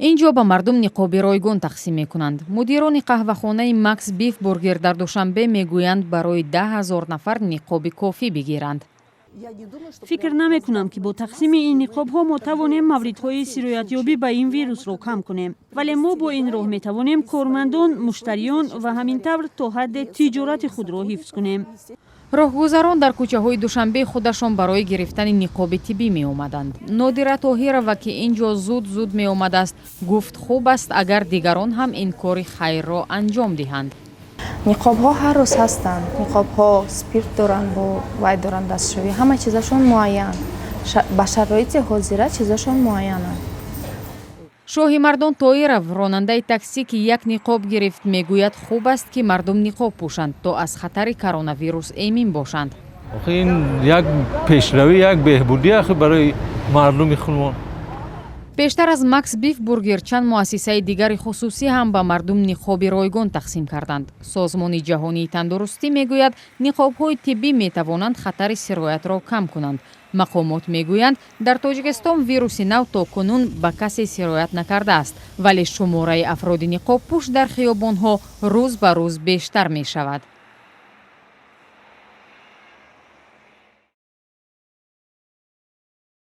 اینجا با مردم نقاب رایگان تقسیم میکنند. مدیران قهوه‌خانه مکس بیف برگر در دوشنبه میگویند برای 10,000 نفر نقاب کافی بگیرند. فکر نمی کنم که با تقسیم این نقاب ها ما توانیم موردهای سرایتیابی به این ویروس را کم کنیم، ولی ما با این راه می توانیم کارمندان، مشتریان و همین طور تا حد تجارت خود را حفظ کنیم. راهگذران در کوچه های دوشنبه خودشان برای گرفتن نقاب طبی می آمدند. نادره طاهرова که اینجا زود می آمده است گفت خوب است اگر دیگران هم این کار خیر را انجام دهند. نقاب ها هر روز هستند. نقاب ها سپیرت دارند با وای دارند دستشویی، همه چیزشون معین. با شرایط حاضره چیزشون معینه. شاهی مردان طاهرov راننده تاکسی که یک نقاب گرفت میگوید خوب است که مردم نقاب پوشند تا از خطر کرونا ویروس ایمن باشند. این یک پیشروی، یک بهبودی برای مردم خودمان. پیشتر از مکس بیف برگر چند مؤسسه دیگر خصوصی هم به مردم نقاب رایگان تقسیم کردند. سازمان جهانی تندرستی میگوید نقاب‌های طبی میتوانند خطر سرایت را کم کنند. مقامات میگویند در تاجیکستان ویروس نو تا کنون به کسی سرایت نکرده است، ولی شماره افراد نقاب پوش در خیابان‌ها روز به روز بیشتر می شود.